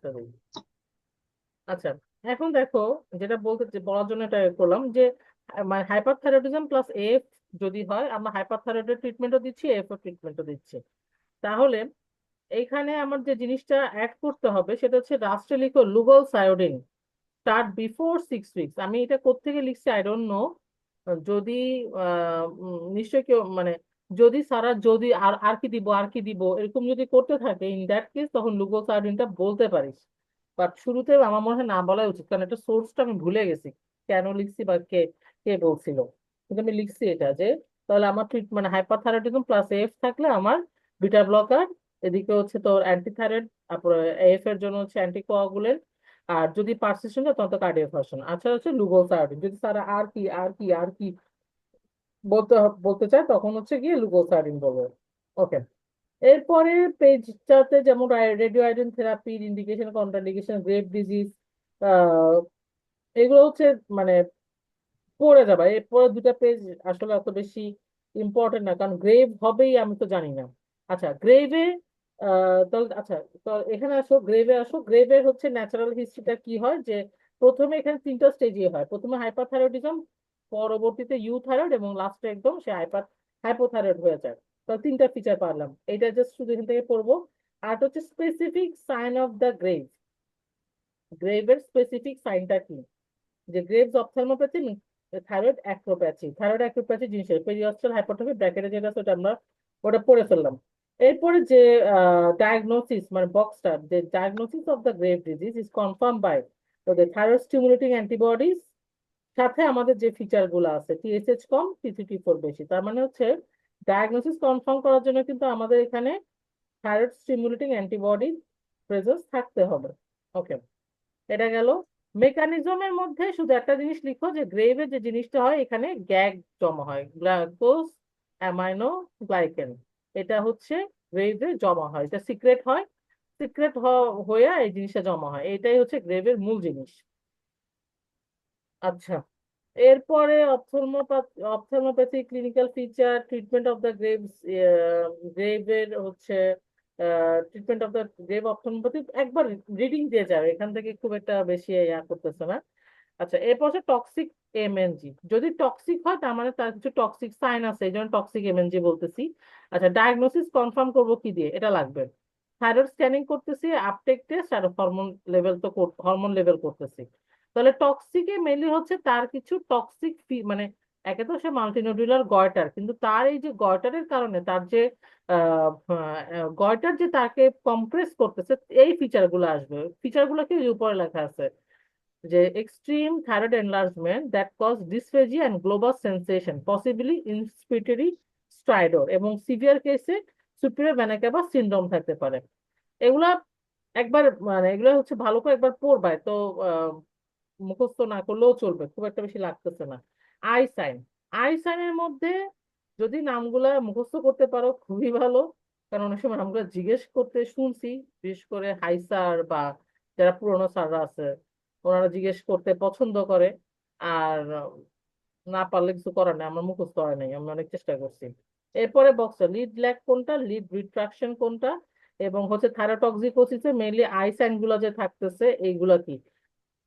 মুছে দিই। আচ্ছা, এখন দেখো, যেটা বলার জন্য এটা করলাম যে মানে হাইপারথাইরয়েডিজম প্লাস এফ যদি হয়, আমরা হাইপারথাইরয়েডের ট্রিটমেন্টও দিচ্ছি, এফ এর ট্রিটমেন্টও দিচ্ছি। তাহলে এইখানে আমার যে জিনিসটা অ্যাড করতে হবে সেটা হচ্ছে রাস্টে লিখো লুগল সায়োডিন স্টার্ট বিফোর 6 উইকস। আমি এটা কোত্থেকে লিখছি আই ডোন্ট নো। যদি নিশ্চয়ই কেউ মানে যদি সারা যদি আর আর কি দিব আর কি দিব এরকম যদি করতে থাকে, ইন দ্যাট কেস তখন লুগল সায়োডিনটা বলতে পারিস। বাট শুরুতে আমার মনে হয় না বলাই উচিত, কারণ এটা সোর্সটা আমি ভুলে গেছি কেন লিখছি বা কে কে বলছিল। কিন্তু আমি লিখছি এটা যে তাহলে আমার মানে হাইপারথাইরয়েডিজম প্লাস এফ থাকলে আমার বিটা ব্লকার, এদিকে হচ্ছে তোর অ্যান্টিথাইরয়েড, তারপরে এফ এর জন্য হচ্ছে অ্যান্টিকোয়াগুলেন্ট, আর যদি পারসিস্টেন্ট হয় তখন তো কার্ডিওভার্সন। আচ্ছা হচ্ছে লুগোসার্ডিন, যদি তারা আর কি আর কি আর কি বলতে চায় তখন হচ্ছে গিয়ে লুগোসার্ডিন বলবো। ওকে। এরপরে পেজটাতে যেমন রেডিও আয়োডিন থেরাপির ইন্ডিকেশন কন্ট্রাইন্ডিকেশন গ্রেভ ডিজিজ এগুলো হচ্ছে মানে পড়ে যাবে। এরপরে দুটা পেজ আসলে অত বেশি ইম্পর্টেন্ট না, কারণ গ্রেভ হবেই আমি তো জানি না। আচ্ছা গ্রেভে তাহলে আচ্ছা, তো এখানে আসো, গ্রেভে আসো। গ্রেভের হচ্ছে ন্যাচারাল হিস্ট্রিটা কি হয় যে প্রথমে এখানে তিনটা স্টেজে হয়, প্রথমে হাইপারথাইরয়েডিজম, পরবর্তীতে ইউথাইরয়েড, এবং লাস্টে একদম সে হাইপোথাইরয়েড হয়ে যায়। তাহলে তিনটা ফিচার পারলাম, এটা জাস্ট শুধু এখান থেকে পড়বো। আর হচ্ছে specific sign of the Grave, গ্রেভের স্পেসিফিক সাইনটা কি, যে গ্রেভস অপথ্যালমোপ্যাথি, থাইরয়েড অ্যাক্রোপ্যাথি জিনিসের পেরিঅস্টাল হাইপারট্রফি ব্র্যাকেটে যেটা আছে ওটা আমরা ওটা পড়ে ফেললাম। এরপরে যে ডায়াগনোসিস মানে বক্সটা, যে diagnosis of the Grave disease is confirm by ওদের থাইরয়েড স্টিমুলেটিং অ্যান্টিবডিজ, সাথে আমাদের যে ফিচার গুলো আছে টিএসএইচ কম টি3টি4 বেশি। তার মানে হচ্ছে ডায়াগনোসিস কনফার্ম করার জন্য কিন্তু আমাদের এখানে থাইরয়েড স্টিমুলেটিং অ্যান্টিবডি প্রেজেন্স থাকতে হবে। ওকে, এটা গেল। মেকানিজমের মধ্যে শুধু একটা জিনিস লিখো যে গ্রেভে যে জিনিসটা হয় এখানে গ্যাগ জমা হয়, গ্লাকোজ অ্যামাইনো গ্লাইকেন, এটা হচ্ছে গ্রেভে জমা হয়, এটা সিক্রেট হয়, সিক্রেট হয়ে এই জিনিসটা জমা হয়, এটাই হচ্ছে গ্রেভের মূল জিনিস। আচ্ছা, এরপরে ophthalmopathy clinical feature, treatment of the Graves, গ্রেভের হচ্ছে treatment of the Grave ophthalmopathy একবার রিডিং দিয়ে যাবে, এখান থেকে খুব একটা বেশি ইয়া করতেছে না। আচ্ছা, এরপর হচ্ছে টক্সিক এমএনজি, যদি টক্সিক হয় তার মানে তার কিছু টক্সিক সাইন আছে, এই জন্য টক্সিক এমএনজি বলতেছি। আচ্ছা, ডায়াগনোসিস কনফার্ম করবো কি দিয়ে, এটা লাগবে। থাইরয়েড স্ক্যানিং করতেছি, আপটেক টেস্ট আর হরমোন লেভেল তো হরমোন লেভেল করতেছি। তাহলে টক্সিকে মেনলি হচ্ছে তার কিছু টক্সিক মানে একে তো সে মাল্টিনোডুলার গয়টার, কিন্তু তার এই যে গয়টারের কারণে তার যে গয়টার যে তাকে কম্প্রেস করতেছে, এই ফিচার গুলো আসবে। ফিচার গুলো কি উপরে লেখা আছে যে extreme thyroid enlargement that cause dysphagia and global sensation possibly inspiratory stridor, এবং সিভিয়ার কেসে সুপিরিয়র ভেনা ক্যাভা সিনড্রোম থাকতে পারে। এগুলা একবার মানে এগুলো হচ্ছে ভালো করে একবার পড়বাই তো, মুখস্থ না করলেও চলবে, খুব একটা বেশি লাগতেছে না। আই সাইন, আই সাইনের মধ্যে যদি নামগুলা মুখস্থ করতে পারো খুবই ভালো, কারণ অনেক সময় নামগুলো জিজ্ঞেস করতে শুনছি, বিশেষ করে হাই স্যার বা যারা পুরোনো স্যাররা আছে ওনারা জিজ্ঞেস করতে পছন্দ করে। আর না পারলে কিছু করার নেই, আমার মুখস্থ হয় নাই, আমি অনেক চেষ্টা করছি। এরপরে বক্স লিড ল্যাক কোনটা, লিড রিট্রাকশন কোনটা, এবং হচ্ছে থাইরোটক্সিকোসিসে মেইনলি আই সাইন গুলা যে থাকতেছে এইগুলা কি।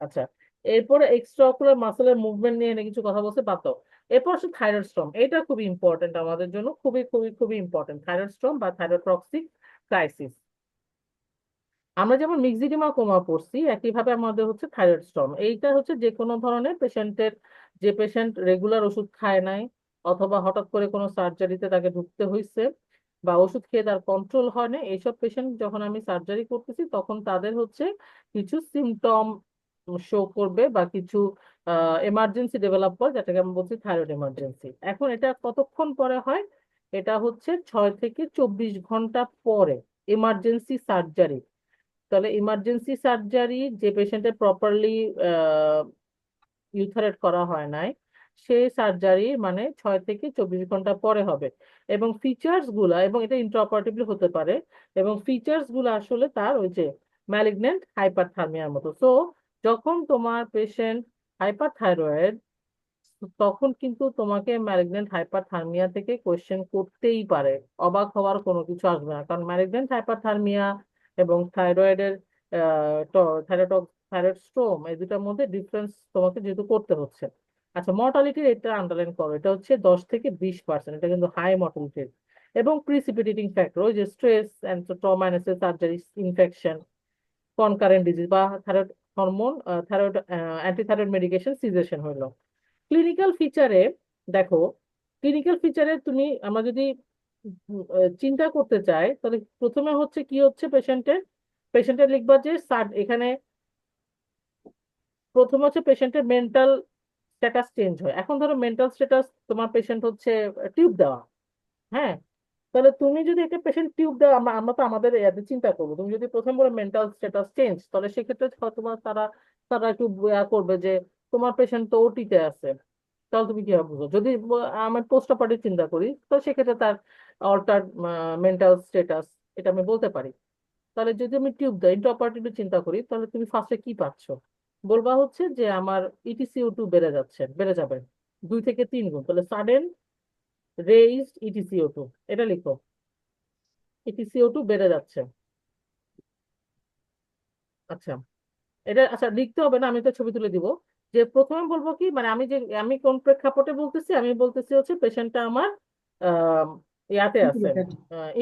আচ্ছা, এরপরে এক্সট্রা অকুলার মাসেলের মুভমেন্ট নিয়ে কিছু কথা বলতে পারতো। এরপর হচ্ছে থাইরয়েড স্টর্ম, এটা খুবই ইম্পর্টেন্ট আমাদের জন্য, খুবই খুবই খুবই ইম্পর্টেন্ট, থাইরয়েড স্টর্ম বা থাইরোটক্সিক ক্রাইসিস। আমরা যেমন মিক্সিডিমা কোমা পড়ছি, একইভাবে আমাদের হচ্ছে থাইরয়েড স্টর্ম, এইটা হচ্ছে যে কোনো ধরনের পেশেন্টের, যে পেশেন্ট রেগুলার ওষুধ খায় নাই, অথবা হঠাৎ করে কোনো সার্জারিতে তাকে ঢুকতে হয়েছে, বা ওষুধ খেয়ে তার কন্ট্রোল হয় না, এইসব পেশেন্ট যখন আমি সার্জারি করতেছি তখন তাদের হচ্ছে কিছু সিমটম শো করবে বা কিছু এমার্জেন্সি ডেভেলপ করে, যেটাকে আমি বলছি থাইরয়েড এমার্জেন্সি। এখন এটা কতক্ষণ পরে হয়, এটা হচ্ছে 6 থেকে 24 ঘন্টা পরে এমার্জেন্সি সার্জারি। তাহলে ইমার্জেন্সি সার্জারি যে পেশেন্টের প্রপারলি ইউথারেট করা হয় নাই, সেই সার্জারি মানে 6 থেকে 24 ঘন্টা পরে হবে। এবং ফিচার্স গুলা, এবং এটা ইন্ট্রাঅপারেটিভলি হতে পারে, এবং ফিচার্স গুলো আসলে তার ওই যে ম্যালিগন্যান্ট হাইপারথার্মিয়ার মতো। সো যখন তোমার পেশেন্ট হাইপারথাইরয়েড, তখন কিন্তু তোমাকে ম্যালিগন্যান্ট হাইপারথার্মিয়া থেকে কোয়েশ্চেন করতেই পারে, অবাক হওয়ার কোনো কিছু আসবে না, কারণ ম্যালিগন্যান্ট হাইপারথার্মিয়া এবং থাইরয়েডের থাইরয়েড থাইরয়েড স্টোম, এই দুটার মধ্যে ডিফারেন্স তোমাকে যেহেতু করতে হচ্ছে। আচ্ছা, মর্টালিটি রেটটা আন্ডারলাইন করো, এটা হচ্ছে 10 থেকে 20%, এটা কিন্তু হাই মর্টালিটি। এবং প্রিসিপিটেটিং ফ্যাক্টর ওই যে stress and trauma, surgery, infection, concurrent disease বা thyroid hormone, thyroid antithyroid medication, cessation হইলো। ক্লিনিক্যাল ফিচারে দেখো, ক্লিনিক্যাল ফিচারে তুমি আমরা যদি চিন্তা করতে চাই, তাহলে প্রথমে হচ্ছে কি হচ্ছে পেশেন্টের লিখবা যে এখানে প্রথম হচ্ছে পেশেন্টের মেন্টাল স্ট্যাটাস চেঞ্জ হয়। এখন ধরো মেন্টাল স্ট্যাটাস তোমার পেশেন্ট হচ্ছে টিউব দেওয়া, হ্যাঁ, তাহলে তুমি যদি একটা পেশেন্ট টিউব দাও, আমরা আমরা তো আমাদের ইয়াতে চিন্তা করবো, তুমি যদি প্রথম বলে মেন্টাল স্ট্যাটাস চেঞ্জ, তাহলে সেক্ষেত্রে তোমার তারা তারা একটু করবে যে তোমার পেশেন্ট তো ওটিতে আছে, তাহলে তুমি কিভাবে বুঝো? যদি আমার পোস্ট অপারেটিভ চিন্তা করি, তো সেক্ষেত্রে তার অল্টার মেন্টাল স্ট্যাটাস, এটা আমি বলতে পারি। তাহলে যদি আমি টিউব দেই, ইন্টা অপারেটিভ চিন্তা করি, তাহলে তুমি ফার্স্টে কি পাচ্ছ? বলবা হচ্ছে যে আমার ইটিসিও2 বেড়ে যাবে 2 থেকে 3 গুণ, তাহলে সাডেন রেইজড ইটিসিও2, এটা লিখো, ইটিসিও2 বেড়ে যাচ্ছে। আচ্ছা, এটা আচ্ছা লিখতে হবে না, আমি তো ছবি তুলে দিব। যে প্রথমে বলবো কি, মানে আমি কোন প্রেক্ষাপটে বলতেছি, আমি বলতেছি হচ্ছে পেশেন্টটা আমার আহ, ইয়াতে আছে, ইনকিউবেটেড।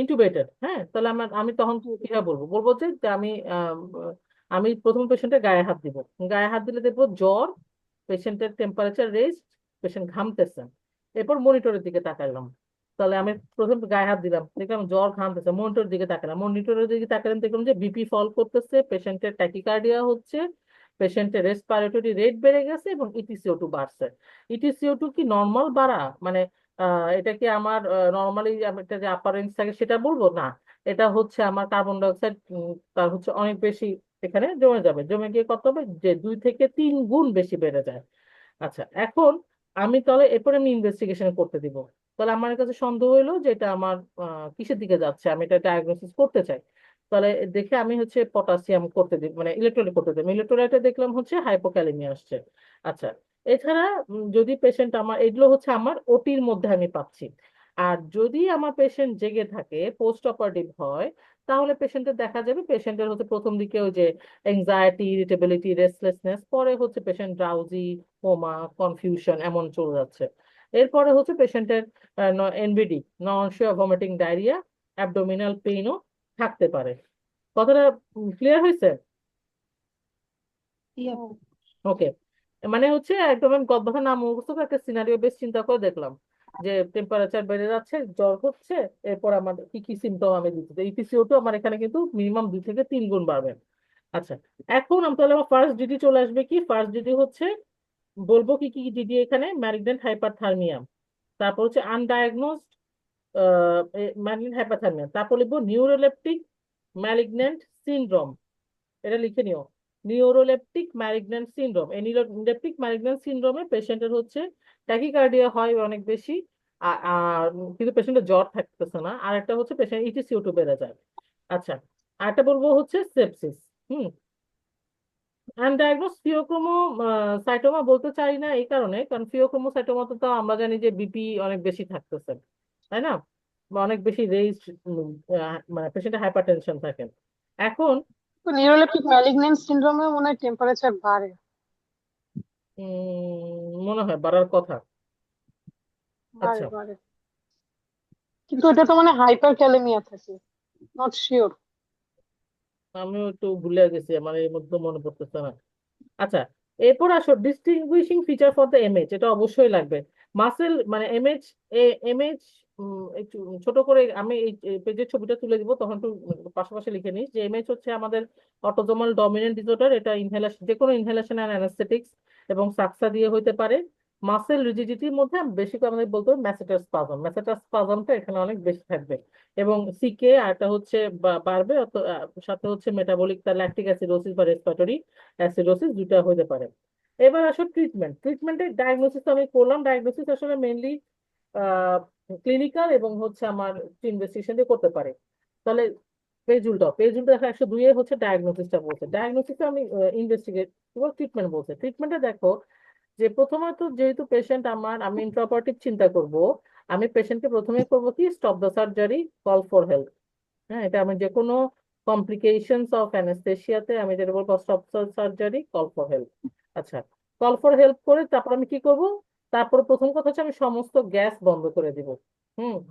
ইন্টুবেটেড। হ্যাঁ, তাহলে আমি তখন কিভাবে বলবো? বলবো যে যে আমি প্রথম পেশেন্টের গায়ে হাত দিব। গায়ে হাত দিলে দেখবো জ্বর, পেশেন্টের টেম্পারেচার রেস্ট, পেশেন্ট ঘামতেছে। এরপর মনিটরের দিকে তাকালাম, তাহলে আমি প্রথম গায়ে হাত দিলাম, দেখলাম জ্বর, ঘামতেছে, মনিটরের দিকে তাকালাম, মনিটরের দিকে তাকালাম, দেখলাম যে বিপি ফল করতেছে, পেশেন্টের ট্যাকিকার্ডিয়া হচ্ছে, পেশেন্টের রেসপিরেটরি রেট বেড়ে গেছে এবং ইটিসিও2 বাড়ছে। ইটিসিও2 কি নর্মাল বাড়া, মানে এটা কি আমার নর্মালি একটা যে আপারেন্স থাকে সেটা বলবো না, এটা হচ্ছে আমার কার্বন ডাইঅক্সাইড তার হচ্ছে অনেক বেশি এখানে জমে যাবে, জমে গিয়ে কত হবে যে 2 থেকে 3 গুণ বেশি বেড়ে যায়। আচ্ছা, এখন আমি তাহলে এরপরে আমি ইনভেস্টিগেশন করতে দিব। তাহলে আমার কাছে সন্দেহ হইলো যে এটা আমার কিসের দিকে যাচ্ছে, আমি এটা ডায়াগনোসিস করতে চাই। তাহলে দেখে আমি হচ্ছে পটাশিয়াম করতে দিই, মানে ইলেকট্রোলাইট করতে দিই, ইলেকট্রোলাইটে দেখলাম হচ্ছে হাইপোক্যালেমিয়া আসছে। আচ্ছা, এছাড়া যদি পেশেন্ট আমার, এগুলো হচ্ছে আমার ওটির মধ্যে আমি পাচ্ছি। আর যদি আমার পেশেন্ট জেগে থাকে, পোস্ট অপারেটিভ হয়, তাহলে পেশেন্টের দেখা যাবে পেশেন্টের হচ্ছে প্রথম দিকে ওই যে এংজাইটি, ইরিটেবিলিটি, রেস্টলেসনেস, পরে হচ্ছে পেশেন্ট ড্রাউজি, কোমা, কনফিউশন এমন চলে যাচ্ছে। এরপরে হচ্ছে পেশেন্টের এনবিডি, ননশিয়া ভমিটিং, ডায়রিয়া, অ্যাবডোমিনাল পেইনও থাকতে পারে। কথাটা ক্লিয়ার হয়েছে? ইয়া। ওকে, মানে হচ্ছে একদম আমি গল্পটা নাম মুখস্থ করে একটা সিনারিও বেস চিন্তা করে দেখলাম যে টেম্পারেচার বেড়ে যাচ্ছে, জ্বর হচ্ছে, এরপর আমার কি কি সিমটম আমি দিচ্ছি, ইপিসিও2 আমার এখানে কিন্তু মিনিমাম 2 থেকে 3 গুণ বাড়বে। আচ্ছা, এখন আমি তাহলে আমার ফার্স্ট ডিডি চলে আসবে, কি ফার্স্ট ডিডি হচ্ছে বলবো কি কি ডিডি এখানে, ম্যালিগন্যান্ট হাইপারথার্মিয়া, তারপর হচ্ছে আনডায়াগনোজড ম্যালিগন্যান্ট হাইপারথার্মিয়া, তারপর লিখবো নিউরোলেপটিক ম্যালিগন্যান্ট সিনড্রোম, এটা লিখে নিও, নিউরোলেপটিক ম্যালিগন্যান্ট সিনড্রোম। এই নিউরোলেপটিক ম্যালিগন্যান্ট সিনড্রোমে পেশেন্টের হচ্ছে ট্যাকিকার্ডিয়া হয় অনেক বেশি, আর কিন্তু পেশেন্টের জ্বর থাকতেছে না, আর একটা হচ্ছে পেশেন্ট ইটিসিও2 বেড়ে যায়। আচ্ছা, আরেকটা বলবো হচ্ছে সেপসিস। হুম, আনডায়াগনোজ ফিওক্রোমোসাইটোমা বলতে চাই না এই কারণে, কারণ ফিওক্রোমোসাইটোমা তো তাও আমরা জানি যে বিপি অনেক বেশি থাকতেছে, তাই না, বা অনেক বেশি রেইজ, মানে পেশেন্টের হাইপার টেনশন থাকে। এখন তো নিউরোলেপটিক ম্যালিগন্যান্ট সিনড্রোমে মনে হয় টেম্পারেচার বাড়ে। মনে হয় বাড়ার কথা। বাড়ে আচ্ছা, বাড়ে। কিন্তু এটা তো মানে হাইপার ক্যালেমিয়া থাকে। Not sure. আমিও একটু ভুলে গেছি, আমার এর মধ্যে মনে পড়তেছে না। আচ্ছা, এরপর আসো distinguishing feature for the MH, এটা অবশ্যই লাগবে। মাসেল মানে এমএইচ, এমএইচ একটু ছোট করে আমি এই পেজের ছবিটা তুলে দিব, তখন একটু পাশাপাশি লিখে নিস যে এমএইচ হচ্ছে আমাদের অটোজোমাল ডমিনেন্ট ডিসঅর্ডার, এটা ইনহেলেশন, যে কোনো ইনহেলেশন অ্যান্ড অ্যানেস্থেটিক্স এবং সাকসা দিয়ে হইতে পারে। মাসেল রিজিডিটির মধ্যে বেশি করে আমাদের বলতে হবে ম্যাসেটার স্পাজম, ম্যাসেটার স্পাজমটা এখানে অনেক বেশি থাকবে। এবং সিকে আরটা হচ্ছে বাড়বে, সাথে হচ্ছে মেটাবলিক, তার ল্যাকটিক অ্যাসিডোসিস বা রেসপিরেটরি অ্যাসিডোসিস, দুটা হতে পারে। এবার আসো ট্রিটমেন্টের ডায়াগনোসিস আমি করলাম, ডায়াগনোসিস আসলে মেইনলি ক্লিনিক্যাল এবং হচ্ছে আমার ইনভেস্টিগেশন দিয়ে করতে পারে। তাহলে পেজ উল্টো দেখো 102 এ হচ্ছে ডায়াগনোসিসটা বলছে, ডায়াগনোসিসে আমি ইনভেস্টিগেট ট্রিটমেন্ট বলছে। ট্রিটমেন্টে দেখো যে প্রথমত যেহেতু পেশেন্ট আমার, আমি ইন্ট্রাঅপারেটিভ চিন্তা করব, আমি পেশেন্টকে প্রথমে করবো কি stop the surgery, call for help. হ্যাঁ, এটা আমি যে কোনো কমপ্লিকেশনস অফ অ্যানেস্থেশিয়াতে আমি যেটা বলবো post operative surgery, call for help. আচ্ছা, কল ফর হেল্প করে তারপর আমি কি করব? তারপর প্রথম কথা হচ্ছে আমি সমস্ত গ্যাস বন্ধ করে দিব।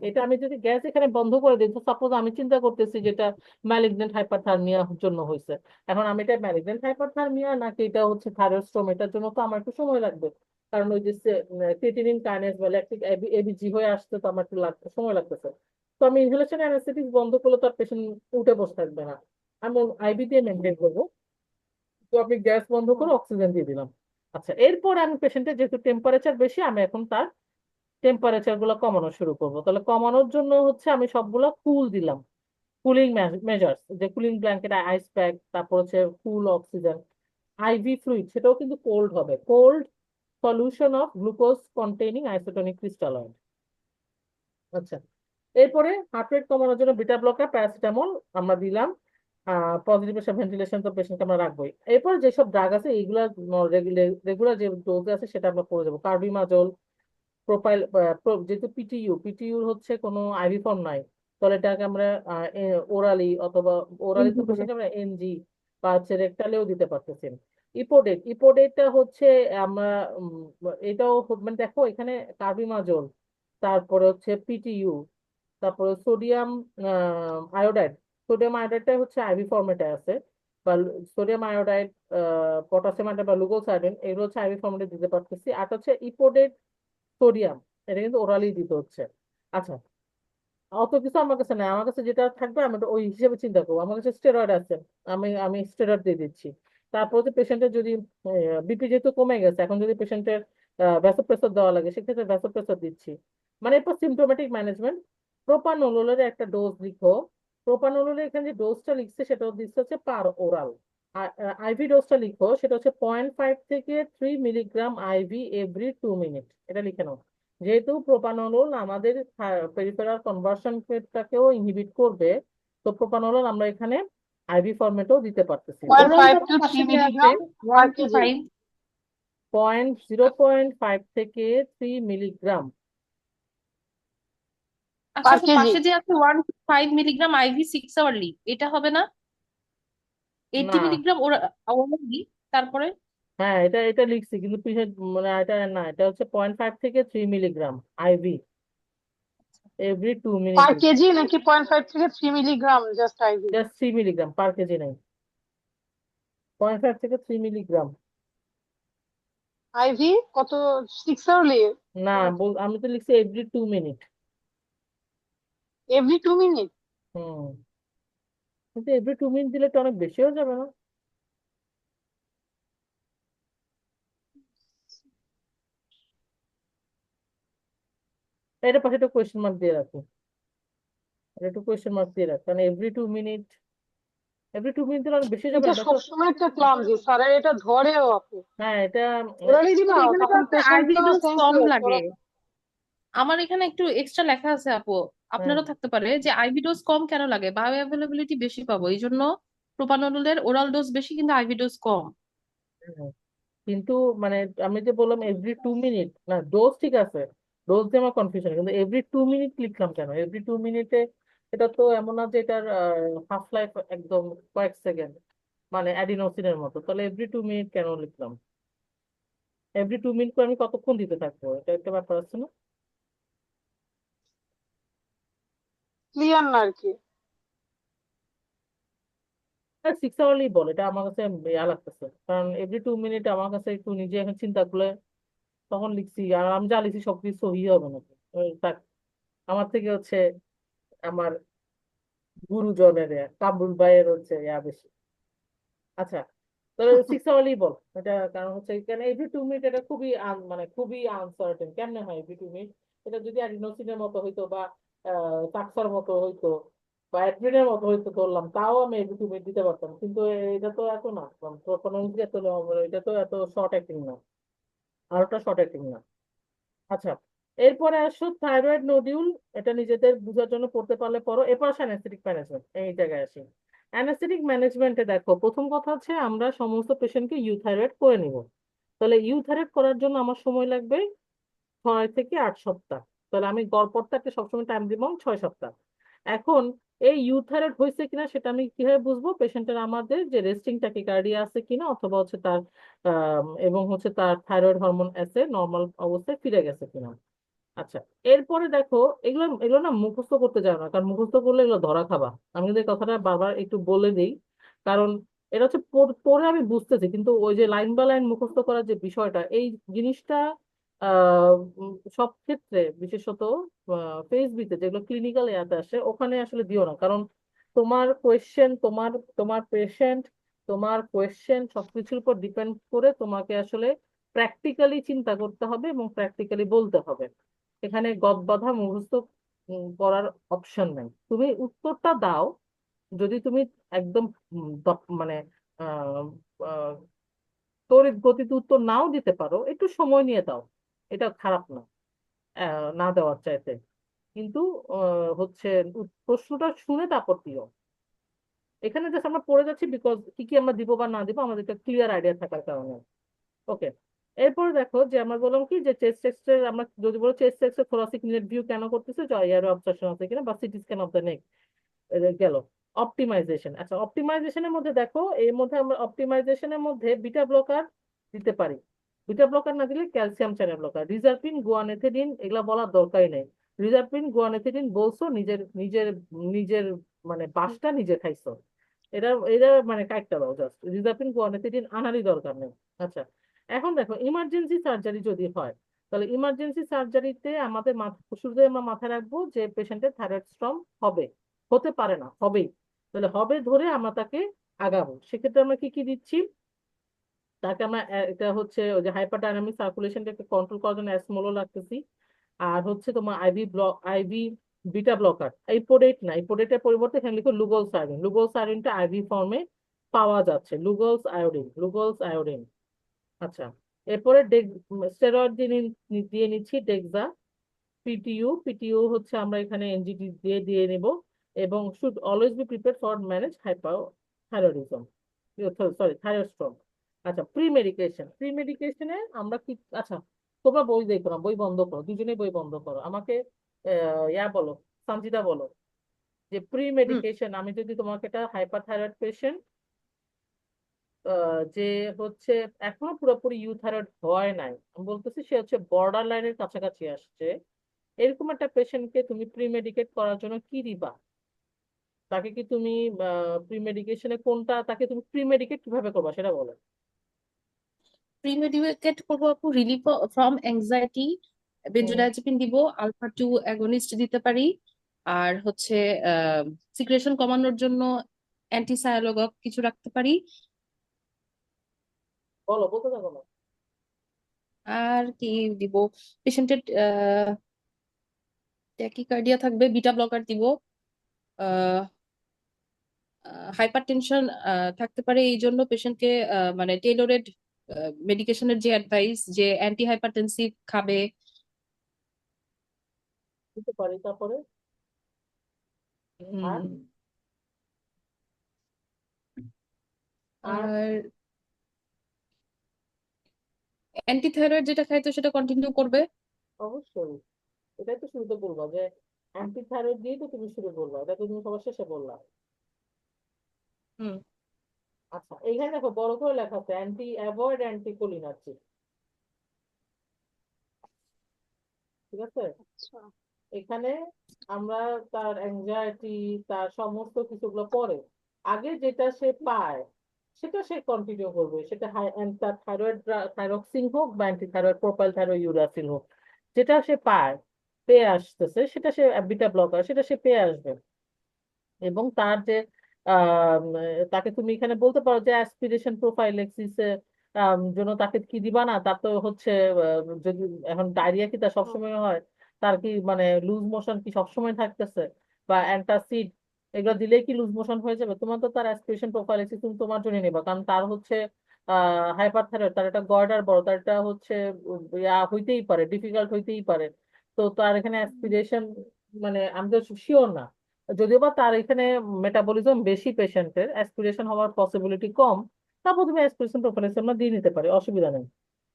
এটা আমি যদি গ্যাস এখানে বন্ধ করে দিই, তো সাপোজ আমি চিন্তা করতেছি যেটা ম্যালিগনেন্ট হাইপারথার্মিয়ার জন্য হয়েছে। এখন আমি এটা ম্যালিগনেন্ট হাইপারথার্মিয়া নাকি এটা হচ্ছে থাইরয়েড, এটার জন্য তো আমার একটু সময় লাগবে। কারণ ওই যে ক্রিয়েটিনিন কাইনেজ বা ল্যাকটিক এবিজি হয়ে আসতে তো আমার একটু সময় লাগতেছে। তো আমি ইনহেলেশন অ্যানেস্থেটিক বন্ধ করলে তো আর পেশেন্ট উঠে বসে থাকবে না, আমি আইবি দিয়ে মেনটেন করবো। তো আপনি গ্যাস বন্ধ করে অক্সিজেন দিয়ে দিলাম। আচ্ছা, এরপর আমি পেশেন্টের যেহেতু টেম্পারেচার বেশি, আমি এখন তার টেম্পারেচার গুলো কমানো শুরু করবো। তাহলে কমানোর জন্য হচ্ছে আমি সবগুলা কুল দিলাম, কুলিং মেজার্স, যে কুলিং ব্ল্যাঙ্কেট, আইস প্যাক, তারপর হচ্ছে কুল অক্সিজেন, আইভি ফ্লুইড, সেটাও কিন্তু কোল্ড হবে, cold solution of glucose containing isotonic crystalloid. আচ্ছা, এরপরে হার্ট রেট কমানোর জন্য বিটা ব্লকার, প্যারাসিটামল আমরা দিলাম। পজিটিভ প্রেশার ভেন্টিলেশন তো পেশেন্টকে আমরা রাখবোই। এরপর যেসব ড্রাগ আছে এইগুলা রেগুলার যে ডোজ আছে সেটা আমরা করে দেবো। কার্বিমাজল, প্রোপাইল, যেহেতু পিটিইউ হচ্ছে কোনো আইভি ফর্ম নাই, তাহলে এটাকে আমরা ওরালি, অথবা ওরালি তো করে। পেশেন্ট আমরা এনজি বা হচ্ছে রেক্টালেও দিতে পারতেছি। ইপোডেটটা হচ্ছে আমরা এটাও মানে দেখো এখানে কার্বিমাজল, তারপরে হচ্ছে পিটিইউ, তারপরে সোডিয়াম আয়োডাইড। সোডিয়াম আয়োডাইডটা হচ্ছে আইভি ফর্মেটে আছে, বা সোডিয়াম আয়োডাইড, পটাশিয়াম আয়োডাইড বা লুগোসাইডিন, এগুলো হচ্ছে আইভি ফর্মেটে দিতে পারতেছি। আর হচ্ছে ইপোডেট সোডিয়াম, এটা কিন্তু ওরালি দিতে হচ্ছে। আচ্ছা, অত কিছু আমার কাছে নাই, আমার কাছে যেটা থাকবে আমি ওটা ওই হিসেবে চিন্তা করবো। আমার কাছে স্টেরয়েড আছে, আমি আমি স্টেরয়েড দিয়ে দিচ্ছি। তারপর যে পেশেন্টের যদি বিপি যেহেতু কমে গেছে, এখন যদি পেশেন্টের ভ্যাসোপ্রেসর দেওয়া লাগে সেক্ষেত্রে ভ্যাসোপ্রেসর দিচ্ছি। মানে এরপর সিমটোমেটিক ম্যানেজমেন্ট। প্রোপানোলোলের একটা ডোজ লিখো। প্রোপানোলোলের এখানে যে ডোজটা লিখছে সেটা দিচ্ছে হচ্ছে পার ওরাল। আর আইভি ডোজটা লিখো, সেটা হচ্ছে 0.5 থেকে 3 মিলিগ্রাম আইভি এভরি 2 মিনিট, এটা লিখে নাও। যেহেতু প্রোপানোলোল আমাদের পেরিফেরাল কনভার্সন রেটটাকেও ইনহিবিট করবে, তো প্রোপানোলোল আমরা এখানে আইভি ফরম্যাটেও দিতে পারতেছি। পয়েন্ট ওরালটা ফাইভ তো টু থ্রি পাশে দেওয়া আছে milligram one power two KG five 0.5 থেকে 3 মিলিগ্রাম। আচ্ছা পার আপু, কেজি পাশে যে আছে 1 to 5 মিলিগ্রাম আইভি 6 আওয়ারলি, এটা হবে না? 80 না, মিলিগ্রাম ওরা ওরালি, তারপরে হ্যাঁ এটা এটা লিখছি, কিন্তু মানে এটা না, এটা হচ্ছে 0.5 থেকে 3 milligram IV every 2 minute. Per kg নাকি 0.5 থেকে 3 milligram just IV? Just 3 milligram per kg নাই, 0.5 থেকে 3 মিলিগ্রাম। আইভি কত? 6 আওয়ারলি? না, আমি তো লিখছি এভরি 2 মিনিট। Every 2 minute? হুম, কিন্তু এভরি 2 মিনিট দিলে তো অনেক বেশি হয়ে যাবে না? এটা পাশে একটা কোয়েশ্চেন মার্ক দিয়ে রাখো, এটা একটু কোয়েশ্চেন মার্ক দিয়ে রাখো, কারণ এভরি 2 মিনিট দিলে অনেক বেশি হয়ে যাবে এটা না? এটা তো, সবসময় একটা ক্লামজি স্যারের, এটা ধরেও আপু। হ্যাঁ এটা ওরালি কিন্তু দিবা এখানে তো তখন আপনার পেশেন্ট আইভি তো ডোজ কম সেন্সলেস লাগে। ওরা। আমার এখানে একটু এক্সট্রা লেখা আছে আপু, হ্যাঁ, আপনারও থাকতে পারে, যে আইভি ডোজ কম কেন লাগে, বায়ো অ্যাভেলেবিলিটি বেশি পাবো এই জন্য প্রোপানোলের ওরাল ডোজ বেশি কিন্তু আইভি ডোজ কম। হ্যাঁ। কিন্তু মানে আমি যে বললাম এভরি 2 মিনিট, না ডোজ ঠিক আছে, ডোজ দিয়ে আমার কনফিউশন, কিন্তু এভরি 2 মিনিট লিখলাম কেন? এভরি 2 মিনিটে এটা তো এমন না যে এটার হাফ লাইফ একদম কয়েক সেকেন্ড, মানে অ্যাডিনোসিনের মতো। তাহলে এভরি 2 মিনিট কেন লিখলাম? এভরি 2 মিনিট করে আমি কতক্ষণ দিতে থাকবো, এটা একটা ব্যাপার আছে না? ক্লিয়ার না আর কি। 6 আওয়ারলি বল, এটা আমার কাছে ইয়া লাগতেছে, কারণ এভরি 2 মিনিট আমার কাছে একটু নিজে এখন চিন্তা করলে তখন লিখছি, আর আমি যা লিখছি সবকিছু সহি হবে নাকি? থাক, আমার থেকে হচ্ছে আমার গুরুজনের কামরুল ভাইয়ের হচ্ছে ইয়া বেশি। আচ্ছা, তাহলে 6 আওয়ারলি বল এটা, কারণ হচ্ছে এখানে এভরি 2 মিনিট এটা খুবই মানে খুবই আনসার্টেন। কেমনে হয় এভরি 2 মিনিট? এটা যদি অ্যাডিনোসিনের মতো হইতো বা টাক্সার মতো হইতো বা অ্যাডমিনের মতো হইতো ধরলাম, তাও আমি এভরি 2 মিনিট দিতে পারতাম, কিন্তু এটা তো এত না, এত এটা তো এত শর্ট অ্যাক্টিং না, আরোটা শর্ট অ্যাক্টিং না। আচ্ছা, এরপরে আসো থাইরয়েড নডিউল। এটা নিজেদের বুঝার জন্য পড়তে পারলে পড়ো। এরপর আসে অ্যানাস্থেটিক ম্যানেজমেন্ট, এই জায়গায় আসি। অ্যানাস্থেটিক ম্যানেজমেন্টে দেখো, প্রথম কথা হচ্ছে আমরা সমস্ত পেশেন্টকে ইউথাইরয়েড করে নিব। তাহলে ইউথাইরয়েড করার জন্য আমার সময় লাগবে 6 থেকে 8 সপ্তাহ। তাহলে আমি গড়পড়তাকে সবসময় টাইম দিব 6 সপ্তাহ। এখন এই ইউথাইরয়েড হয়েছে কিনা সেটা আমি কিভাবে বুঝবো? পেশেন্টের আমাদের যে রেস্টিং ট্যাকিকার্ডিয়া আছে কিনা, অথবা হচ্ছে তার এবং হচ্ছে তার থাইরয়েড হরমোন আছে নর্মাল অবস্থায় ফিরে গেছে কিনা। আচ্ছা, এরপরে দেখো, এগুলো এগুলো না মুখস্থ করতে যাও না, কারণ মুখস্থ করলে এগুলো ধরা খাবা। আমি কিন্তু এই কথাটা বারবার একটু বলে দিই, কারণ এটা হচ্ছে পড়ে আমি বুঝতেছি, কিন্তু ওই যে লাইন বাই লাইন মুখস্থ করার যে বিষয়টা, এই জিনিসটা সব ক্ষেত্রে বিশেষত ফেসবিতে যেগুলো ক্লিনিক্যাল ইয়াতে আসে ওখানে আসলে দিও না, কারণ তোমার কোয়েশ্চেন, তোমার তোমার পেশেন্ট, তোমার কোয়েশ্চেন সবকিছুর উপর ডিপেন্ড করে তোমাকে আসলে প্র্যাকটিক্যালি চিন্তা করতে হবে এবং প্র্যাকটিক্যালি বলতে হবে। এখানে গদ বাঁধা মুখস্থ করার অপশন নাই। তুমি উত্তরটা দাও, যদি তুমি একদম মানে আহ, আহ, তড়িৎ গতিতে উত্তর নাও দিতে পারো, একটু সময় নিয়ে দাও, এটা খারাপ না না দেওয়ার চাইতে। কিন্তু হচ্ছে প্রশ্নটা শুনে তারপর দিও। এখানে জাস্ট আমরা পড়ে যাচ্ছি বিকজ কি কি আমরা দিব বা না দিব আমাদের একটা ক্লিয়ার আইডিয়া থাকার কারণে। ওকে, এরপর দেখো যে আমরা বললাম কি যে চেস্ট টেক্সটের, আমরা যদি বলো চেস্ট টেক্সটের থোরাসিক নেট ভিউ কেন করতেছে, যে এয়ার অবস্ট্রাকশন আছে কিনা, বা সিটি স্ক্যান অফ দ্য নেক গেল। অপটিমাইজেশন, আচ্ছা অপটিমাইজেশনের মধ্যে দেখো, এর মধ্যে আমরা অপটিমাইজেশনের মধ্যে বিটা ব্লকার দিতে পারি। বিটা ব্লকার না দিলে ক্যালসিয়াম চ্যানেল ব্লকার, রিজারপিন, গুয়ানেথিডিন এগুলা বলার দরকারই নেই। রিজারপিন গুয়ানেথিডিন বলছো, নিজের নিজের নিজের মানে বাসটা নিজে খাইছো। এটা এটা মানে কাইটটা দাও জাস্ট, রিজারপিন গুয়ানেথিডিন আনারই দরকার নেই। আচ্ছা, এখন দেখো ইমার্জেন্সি সার্জারি যদি হয়, তাহলে ইমার্জেন্সি সার্জারিতে আমাদের শুরুতে আমরা মাথায় রাখবো যে পেশেন্টের থাইরয়েড স্ট্রম হবে, হতে পারে না, হবেই। তাহলে হবে ধরে আমরা তাকে আগাবো। সেক্ষেত্রে আমরা কি কি দিচ্ছি তাকে? আমরা এটা হচ্ছে ওই যে হাইপারডাইনামিক সার্কুলেশনটাকে কন্ট্রোল করার জন্য অ্যাসমোলো রাখতেছি। আর হচ্ছে তোমার আইভি বিটা ব্লকার, ইপোডেট না, ইপোডেটের পরিবর্তে এখানে লিখো লুগলস আয়োডিন। লুগলস আয়োডিনটা আইভি ফর্মে পাওয়া যাচ্ছে, লুগলস আয়োডিন, লুগলস আয়োডিন। আচ্ছা, এরপরে স্টেরয়েড দিয়ে নিচ্ছি ডেক্সা। পিটিইউ হচ্ছে আমরা এখানে এনজিটি দিয়ে দিয়ে নিব, এবং should always be prepare for manage hyperthyroidism, sorry thyroid stroke. আচ্ছা, প্রি মেডিকেশনে আমরা কি, আচ্ছা তোমরা বই দেখো না, বই বন্ধ করো, দুজনেই বই বন্ধ করো। আমাকে বলো, সঞ্চিতা বলো, যে প্রি হুম। মেডিকেশন, আমি যদি তোমাকে একটা হাইপারথাইরয়েড পেশেন্ট যে হচ্ছে এখনো পুরোপুরি ইউথাইরয়েড হয় নাই, আমি বলতেছি সে হচ্ছে বর্ডার লাইনের কাছাকাছি আসছে, এরকম একটা পেশেন্টকে তুমি প্রি মেডিকেট করার জন্য কি দিবা? তাকে কি তুমি প্রি মেডিকেশনে কোনটা, তাকে তুমি প্রি মেডিকেট কিভাবে করবা সেটা বলো। প্রি মেডিকেট করবো আপু, রিলিফ ফ্রম অ্যাংজাইটি, হুম, বেনজোডাইজেপিন দিব, আলফা 2 অ্যাগনিস্ট দিতে পারি। আর হচ্ছে সিক্রেশন কমানোর জন্য অ্যান্টিসায়ালগক কিছু রাখতে পারি। বলো, বলতে থাকো না। আর কি দিব? পেশেন্টের ট্যাকিকার্ডিয়া থাকবে, বিটা ব্লকার দিব। হাইপার টেনশন থাকতে পারে, এই জন্য পেশেন্টকে মানে টেইলরেড মেডিকেশনের যে অ্যাডভাইস, যে অ্যান্টি হাইপারটেনসিভ খাবে। দিতে পারি, তারপরে আর উম, আর আর অ্যান্টি থাইরয়েড যেটা খাইতো সেটা কন্টিনিউ করবে। অবশ্যই, এটাই তো শুরুতে বলবা যে অ্যান্টি থাইরয়েড দিয়ে তো তুমি শুরু করবা, এটা তো তুমি সবার শেষে বললা। হুম। আচ্ছা, এইখানে দেখো বড় করে লেখা আছে অ্যাভয়েড অ্যান্টিকোলিনার্জিক, ঠিক আছে? আচ্ছা। এখানে আমরা তার অ্যাংজাইটি, তার সমস্ত কিছুগুলো পরে, আগে যেটা সে পায় সেটা সে কন্টিনিউ করবে, সেটা তার থাইরয়েড থাইরক্সিন হোক বা অ্যান্টি থাইরয়েড প্রোপাইল থাইরোইউরাসিল হোক, যেটা সে পায়, পেয়ে আসতেছে, সেটা সে বিটা ব্লকার, সেটা সে পেয়ে আসবে। এবং তার যে তাকে তুমি এখানে বলতে পারো যে অ্যাসপিরেশন প্রোফাইলেক্সিস জন্য তাকে কি দিবা না, তার তো হচ্ছে যদি এখন ডায়রিয়া কি তার হুম। সবসময় হয়, তার কি মানে লুজ মোশন কি সবসময় থাকতেছে, বা অ্যান্টাসিড এগুলো দিলেই কি লুজ মোশন হয়ে যাবে? তোমার তো তার অ্যাসপিরেশন প্রোফাইলেক্সিস তুমি তোমার জন্য নিবা, কারণ তার হচ্ছে হাইপারথাইরয়েড, তার একটা গয়ডার বড়, তার একটা হচ্ছে ইয়া হইতেই পারে, ডিফিকাল্ট হইতেই পারে। তো তার এখানে অ্যাসপিরেশন মানে আমি তো শিওর না, যদিও বা তার এখানে মেটাবলিজম বেশি, পেশেন্টের অ্যাসপিরেশন হওয়ার পসিবিলিটি কম, তারপর তুমি অ্যাসপিরেশন প্রোফাইলেক্স আমরা দিয়ে নিতে পারি, অসুবিধা নেই।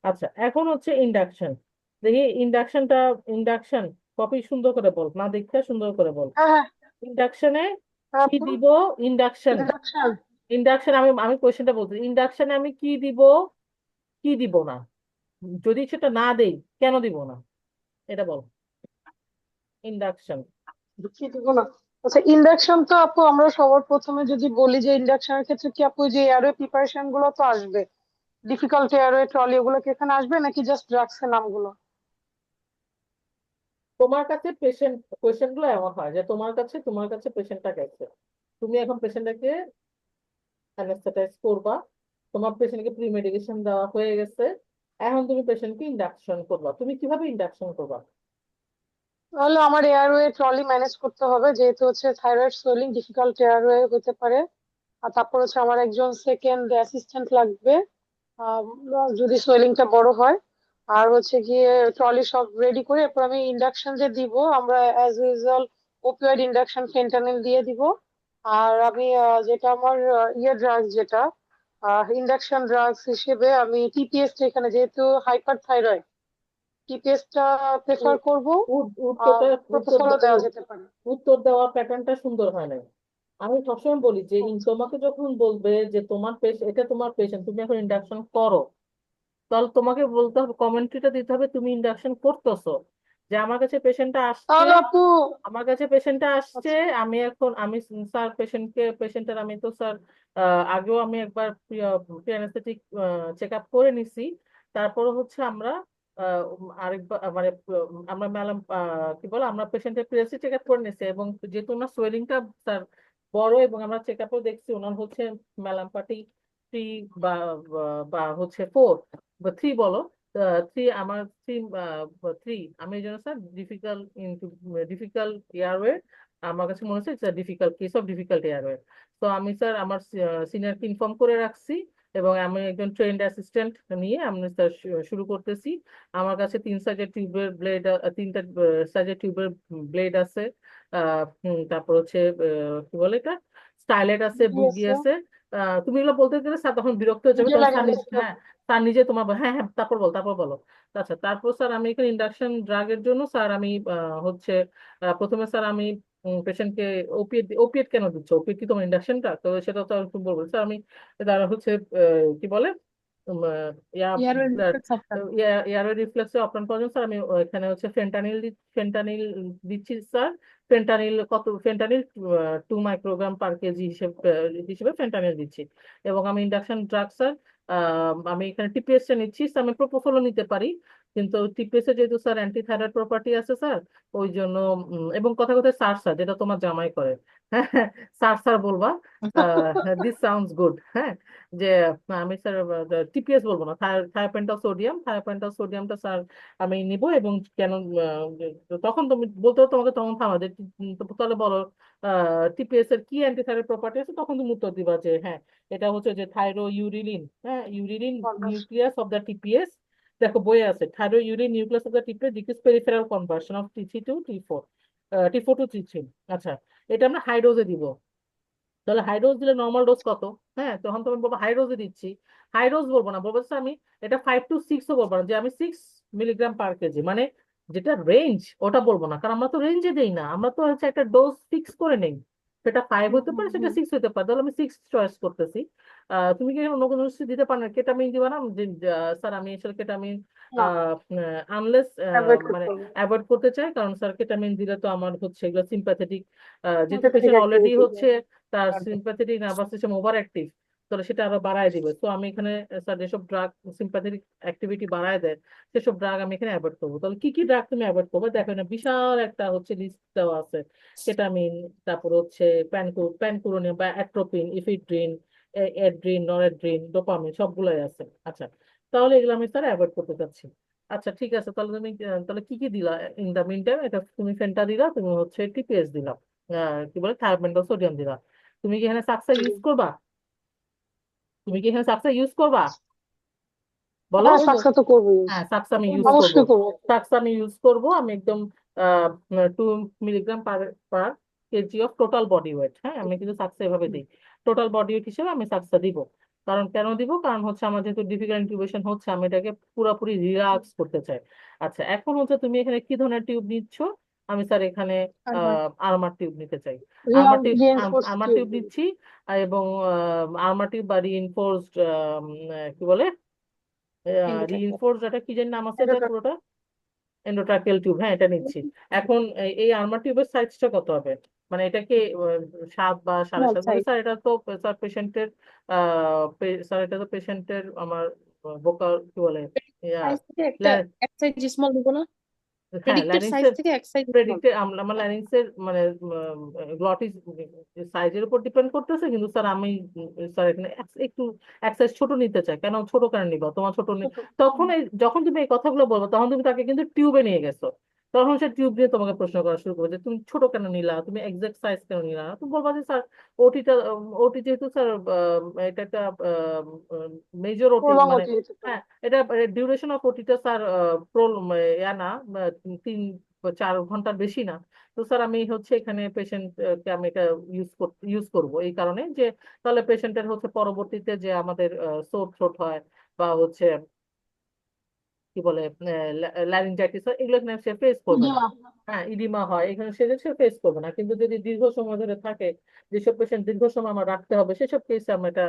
আচ্ছা, এখন হচ্ছে ইন্ডাকশন। দেখি ইন্ডাকশন কপি সুন্দর করে বল, না দেখে সুন্দর করে বল। হ্যাঁ, হ্যাঁ। ইন্ডাকশনে কি আপু দিব? ইন্ডাকশন। ইন্ডাকশন। ইন্ডাকশন আমি আমি কোয়েশ্চেনটা বলছি, ইন্ডাকশনে আমি কি দিব, কি দিব না? যদি সেটা না দেই, কেন দিব না? এটা বল। ইন্ডাকশন। কি দিব না? আচ্ছা, ইন্ডাকশন তো আপু আমরা সবার প্রথমে যদি বলি যে ইন্ডাকশনের ক্ষেত্রে কি আপু যে এয়ারওয়ে প্রিপারেশন গুলো তো আসবে, ডিফিকাল্ট এয়ারওয়ে ট্রলি ওগুলো কি এখানে আসবে নাকি জাস্ট ড্রাগস এর নামগুলো? তোমার কাছে পেশেন্ট, কোয়েশ্চেন গুলো এমন হয় যে তোমার কাছে পেশেন্টটা গেছে, তুমি এখন পেশেন্টটাকে অ্যানেস্থেটাইজ করবা, তোমার পেশেন্টকে প্রি মেডিকেশন দেওয়া হয়ে গেছে, এখন তুমি পেশেন্টকে ইন্ডাকশন করবা, তুমি কিভাবে ইন্ডাকশন করবা? তাহলে আমার এয়ারওয়ে ট্রলি ম্যানেজ করতে হবে, যেহেতু হচ্ছে থাইরয়েড সোয়েলিং ডিফিকাল্ট এয়ারওয়ে হতে পারে। আর তারপর হচ্ছে আমার একজন সেকেন্ড অ্যাসিস্ট্যান্ট লাগবে আহ, যদি সোয়েলিংটা বড় হয়। আর হচ্ছে গিয়ে ট্রলি সব রেডি করে এরপর আমি ইন্ডাকশন যে দিব, আমরা as usual opioid induction fentanyl দিয়ে দিব। আর আমি যেটা আমার ইয়ে ড্রাগস যেটা ইন্ডাকশন ড্রাগস হিসেবে আমি টিপিএস এখানে যেহেতু হাইপার থাইরয়েড, টিপিএস টা প্রেফার উ- করব। উত্তরটা উত্তর প্রপোফলও দেওয়া যেতে পারে। উত্তর দেওয়ার প্যাটার্নটা সুন্দর হয় নাই। আমি সবসময় বলি যে আচ্ছা। তোমাকে যখন বলবে যে তোমার পেশেন্ট, এটা তোমার পেশেন্ট, তুমি এখন ইন্ডাকশন করো, তাহলে তোমাকে বলতে হবে, কমেন্ট্রিটা দিতে হবে তুমি ইন্ডাকশন করতেছো, যে আমার কাছে পেশেন্টটা আসছে, তাহলে আপু আমার কাছে পেশেন্টটা আসছে, আচ্ছা, আমি স্যার পেশেন্টের আমি তো স্যার আগেও আমি একবার প্রি অ্যানেস্থেটিক চেক আপ করে নিছি, তারপরে হচ্ছে আমরা আরেকবার মানে আমরা ম্যালাম কি বলে, আমরা পেশেন্টের প্রিভিয়াসলি চেক আপ করে নিছি, এবং যেহেতু ওনার সোয়েলিংটা স্যার বড়, এবং আমরা চেক আপও দেখছি ওনার হচ্ছে ম্যালাম্পাটি 3 বা বা হচ্ছে 4 বা 3 বলো, 3, আমার 3 আমি এই জন্য স্যার ডিফিকাল্ট এয়ারওয়ে, আমার কাছে মনে হচ্ছে difficult case of difficult airway. তো আমি স্যার আমার সিনিয়রকে ইনফর্ম করে রাখছি, এবং আমি একজন ট্রেন্ড অ্যাসিস্ট্যান্ট নিয়ে আমি স্যার শুরু করতেছি। আমার কাছে 3 সাইজের টিউবের ব্লেড আছে, তারপর হচ্ছে কি বলে এটা, স্টাইলেট আছে, জি বুগি আছে। আছে। তুমি এগুলো বলতে গেলে স্যার তখন বিরক্ত হয়ে যাবে, নিজে তখন লাগে স্যার নিজে, বুঝতে হ্যাঁ, স্যার নিজে তোমার হ্যাঁ হ্যাঁ তারপর বলো। আচ্ছা, তারপর স্যার আমি এখানে ইন্ডাকশন ড্রাগের জন্য স্যার আমি হচ্ছে প্রথমে স্যার আমি পেশেন্টকে ওপিয়েট কেন দিচ্ছ, ওপিয়েট কি তোমার ইন্ডাকশনটা, তো সেটা তো আমি বলবো স্যার আমি, তারা হচ্ছে কি বলে উম, আহ, ইয়া এয়ারওয়ে রিফ্লেক্স অপশন। এয়ারওয়ে রিফ্লেক্সে অপারেশন করার জন্য স্যার আমি এখানে হচ্ছে ফেন্টানিল দিচ্ছি sir. Fentanyl 2 microgram per KG হিসেবে ফেন্টানিল দিচ্ছি। এবং আমি ইন্ডাকশন ড্রাগ স্যার আমি এখানে টিপিএস টা নিচ্ছি, স্যার আমি প্রোপোফলও নিতে পারি, কিন্তু টিপিএস এ যেহেতু স্যার অ্যান্টি থাইরয়েড প্রপার্টি আছে স্যার, ওই জন্য এবং কথা কথা স্যার স্যার যেটা তোমার জামাই করে, হ্যাঁ, স্যার স্যার বলবা, দিস সাউন্ডস গুড, হ্যাঁ, যে আমি স্যার টিপিএস বলবো না, থায়োপেন্টাল সোডিয়ামটা স্যার আমি নিব, এবং কেন তখন তুমি বলতে হবে তোমাকে, তখন থামা যে তাহলে বলো টিপিএস এর কি অ্যান্টিথাইরয়েড প্রপার্টি আছে, তখন তুমি উত্তর দিবা যে হ্যাঁ, এটা হচ্ছে যে থাইরো ইউরিলিন, হ্যাঁ, ইউরিলিন নিউক্লিয়াস অফ দ্য টিপিএস, দেখো বইয়ে আছে, Thyro urine nucleus of the TPS decrease peripheral conversion of T3 to T4 আচ্ছা, এটা আমরা হাই ডোজে দিব, তাহলে হাই ডোজ দিলে নর্মাল ডোজ কত? হ্যাঁ, তখন তুমি বলবো হাই ডোজে দিচ্ছি, হাই ডোজ বলবো না, বলবো স্যার আমি এটা 5 to 6ও বলবো না, যে আমি 6 মিলিগ্রাম পার কেজি, মানে যেটা রেঞ্জ ওটা বলবো না, কারণ আমরা তো রেঞ্জে দেই না, আমরা তো হচ্ছে একটা ডোজ ফিক্স করে নেই, সেটা 5 হতে পারে, সেটা 6 হতে পারে, তাহলে আমি 6 চয়েস করতেছি। তুমি কি অন্য কোনো কিছু দিতে পারো না, কেটামিন দিবা না যে স্যার আমি আসলে কেটামিন না, আনলেস অ্যাভয়েড মানে করতে হবে। অ্যাভয়েড করতে চাই, কারণ স্যার কেটামিন দিলে তো আমার হচ্ছে এগুলো সিম্প্যাথেটিক, যেহেতু সিম্পাথেটিক পেশেন্ট অলরেডি অ্যাক্টিভিটি হচ্ছে তার sympathetic nervous system over active, তাহলে সেটা আরো বাড়ায় দিবে। তো আমি এখানে স্যার যেসব ড্রাগ সিম্প্যাথেটিক অ্যাক্টিভিটি বাড়ায় দেয়, সেসব ড্রাগ আমি এখানে অ্যাভয়েড করবো। তাহলে কি কি ড্রাগ তুমি অ্যাভয়েড করবে, দেখো না বিশাল একটা হচ্ছে লিস্ট দেওয়া আছে, কেটামিন, তারপর হচ্ছে প্যানকুরোনিয়াম বা অ্যাট্রোপিন, ইফিড্রিন, এড্রিন, নরএড্রিন, ডোপামিন, সবগুলাই আছে। আচ্ছা, তাহলে এগুলো আমি স্যার অ্যাভয়েড করতে চাচ্ছি। আচ্ছা ঠিক আছে, তাহলে তুমি তাহলে কি কি দিলা ইন দা মিন টাইম, এটা তুমি ফেন্টা দিলা, তুমি হচ্ছে টিপিএস দিলা, কি বলে থায়োপেন্টাল সোডিয়াম দিলা, তুমি কি এখানে সাকসা ইউজ করবা? তুমি কি এখানে সাকসা ইউজ করবা? বলো। হ্যাঁ, সাকসা তো করবোই। হ্যাঁ, সাকসা আমি ইউজ করব, অবশ্যই করবো। আমি একদম 2 milligram per per KG of total body weight, হ্যাঁ, আমি কিন্তু সাকসা এভাবে দিই, টোটাল বডি ওয়েট হিসেবে আমি সাকসা দিব। কারণ কেন দিব, কারণ হচ্ছে আমার যেহেতু ডিফিকাল্ট ইনকিউবেশন হচ্ছে, আমি এটাকে পুরোপুরি রিল্যাক্স করতে চাই। আচ্ছা, এখন হচ্ছে তুমি এখানে কি ধরনের টিউব নিচ্ছ? আমি স্যার এখানে আমার আর্মার টিউব নিতে চাই। Armour tube reinforce armour tube. Tube নিচ্ছি এবং আর্মার টিউব বা রিইনফোর্সড কি বলে এন্ডোট্রাকিয়াল। রিইনফোর্সড, এটা কি জানি নাম আছে এটা পুরোটা, এন্ডোট্রাকিয়াল টিউব, হ্যাঁ এটা নিচ্ছি। এখন এই আর্মার টিউবের সাইজটা কত হবে? মানে এটা কি 7 বা স্মল 7.5? মানে সাইজ। স্যার এটা তো স্যার পেশেন্টের স্যার এটা তো পেশেন্টের আমার ভোকাল কি বলে সাইজ থেকে ল্যা- এক সাইজ স্মল দিব না? হ্যাঁ প্রেডিক্টেড সাইজ ল্যারিংসের থেকে এক সাইজ স্মল। প্রেডিক্টেড আমার ল্যারিংসের মানে গ্লটিস সাইজের উপর ডিপেন্ড করতেছে, কিন্তু স্যার আমি স্যার এখানে একটু এক size ছোট নিতে চাই। কেন ছোট কেন নিবা, তোমার ছোট তখন যখন তুমি এই কথাগুলো বলবো তখন তুমি তাকে কিন্তু টিউবে নিয়ে গেছো, তখন সে টিউব দিয়ে তোমাকে প্রশ্ন করা শুরু করবে যে তুমি ছোট কেন নিলা, তুমি এক্সাক্ট সাইজ কেন নিলা না? তুমি বলবা যে স্যার ওটিটা ওটি যেহেতু স্যার এটা একটা মেজর ওটি, প্রলং মানে ওটি হতে পারে। হ্যাঁ এটা ডিউরেশন অফ ওটিটা স্যার ইয়া না 3-4 ঘন্টার বেশি না। তো স্যার আমি হচ্ছে এখানে পেশেন্টকে আমি এটা ইউজ করব এই কারণে যে তাহলে পেশেন্টের হচ্ছে পরবর্তীতে যে আমাদের সোর থ্রোট হয় বা হচ্ছে কি বলে ল্যারিঞ্জাইটিস হয়, এগুলো এখানে সে ফেস করবে না। ইডিমা। হ্যাঁ ইডিমা হয় এখানে, সে ফেস করবে না। কিন্তু যদি দীর্ঘ সময় ধরে থাকে, যেসব পেশেন্ট দীর্ঘ সময় আমার রাখতে হবে সেসব কেসে আমরা এটা